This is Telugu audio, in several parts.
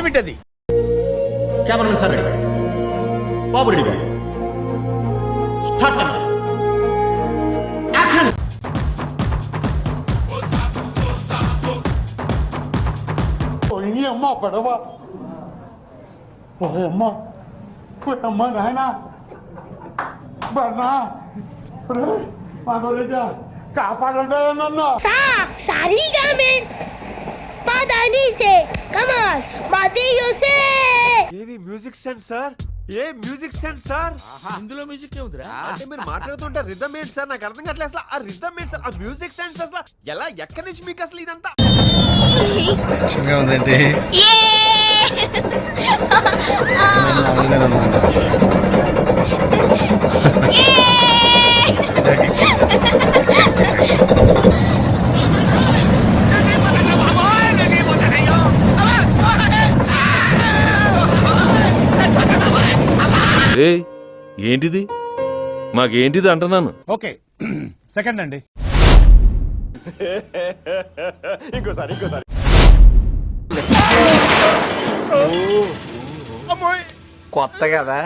ఏమిటది? కెమెరామెన్ సార్ రెడీ, బాబు రెడీ, స్టార్ట్ యాక్షన్. అమ్మ పడవ అమ్మ అమ్మ నాయన బన్నా మాధవరెడ్డి కాపాడండి నన్ను. సారీగా మెన్ పాదాని సే కమాల్ మాదియో సే. ఏవి మ్యూజిక్ సెన్స్ సార్? ఏ మ్యూజిక్ సెన్స్ సార్? ఇందులో మ్యూజిక్ ఏముందిరా? అంటే మీరు మాట్లాడుతుంటే రిథమ్ ఏంటి సార్? నాకు అర్థం కావట్లేదు అసలు. ఆ రిథమ్ ఏంటి సార్? ఆ మ్యూజిక్ సెన్స్ అసలు ఎలా, ఎక్కడి నుంచి మీకు అసలు ఇదంతా? ఉందండి. ఏంటిది? మాకేంటిది అంటున్నాను. ఓకే సెకండ్ అండి. ఇంకోసారి కొత్త కదా.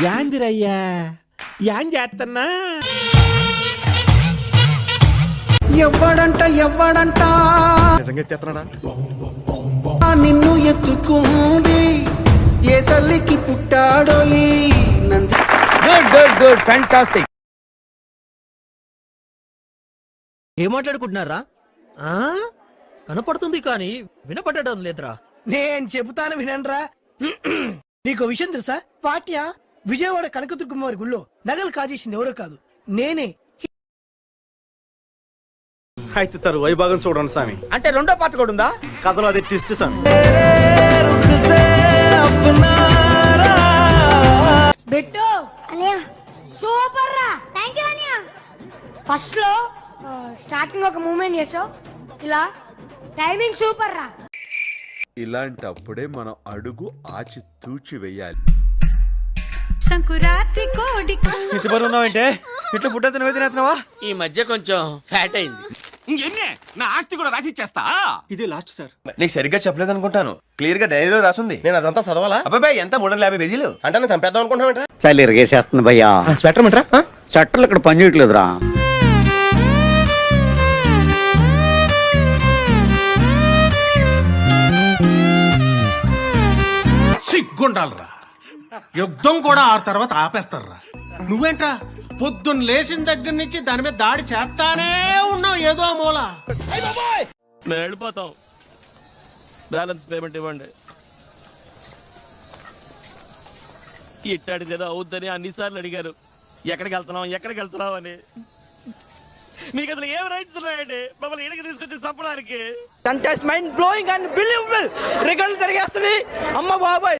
యాందిరయ్యా యాన్ చేస్తున్నా. ఎవ్వడంట నిజంగా ఎత్తేస్తున్నాడా? నిన్ను ఎత్తుకుంది ఏ తల్లికి పుట్టాడో ఈ నంది. Good fantastic. ఏం మాట్లాడుకుంటున్నారా? కనపడుతుంది కానీ వినపడడం లేదురా. నేను చెబుతాను వినండ్రా. నీకు విషయం తెలుసా? పాట్యా విజయవాడ కనకదుర్గమ్మవారి గుళ్ళో నగలు కాజేసింది ఎవరో కాదు, నేనే. అయితే తరు వైభాగం చూడండి స్వామి. అంటే రెండో పార్ట్ కూడా ఉందా? కథలో అది ట్విస్ట్ స్వామి. బెట్టు అనియా సూపర్ రా. థాంక్యూ అనియా. ఫస్ట్ లో స్టార్టింగ్ ఒక మూమెంట్ చేసావు, ఇలా టైమింగ్ సూపర్ రా. ఇలాంటప్పుడే మనం అడుగు ఆచి తూచి వెయ్యాలి. సంకురాత్రి కోడి ఇంటి బరువు ఉన్నావంటే ఇట్లా ఫుడ్ అయితే నువ్వే తినేస్తున్నావా? ఈ మధ్య కొంచెం ఫ్యాట్ అయింది. నా ఆస్తి కూడా రాసి ఇచ్చేస్తా. ఇది లాస్ట్ సార్. నీకు సరిగ్గా చెప్పలేదు అనుకుంటాను. క్లియర్ గా డైరీలో రాసుంది. నేను అదంతా చదవాలా? అబ్బాయి ఎంత 350 పేజీలు అంటే నేను చంపేద్దాం అనుకుంటున్నావు? చలి ఇరగేసేస్తుంది భయ్యా. స్వెటర్ మిట్రా, స్వెటర్లు ఇక్కడ పని చేయట్లేదురా. సిగ్గుండాలరా. యుద్ధం కూడా ఆ తర్వాత ఆపేస్తారా. నువ్వేంట్రా పొద్దున్న లేచిన దగ్గర నుంచి దాని మీద దాడి చేస్తానే ఉన్నావు ఏదో మూల. మేము వెళ్ళిపోతాం. బ్యాలెన్స్ పేమెంట్ ఇవ్వండి. ఇట్టాడిది ఏదో అవుద్దని అన్నిసార్లు అడిగారు. ఎక్కడికి వెళ్తున్నావు అని. మీకు అసలు ఏం రైట్స్ ఉన్నాయండి మమ్మల్ని ఇడికి తీసుకొచ్చి చంపడానికి? Contest mind blowing and believable. రికార్డులు తిరిగేస్తుంది. అమ్మ బాబాయ్.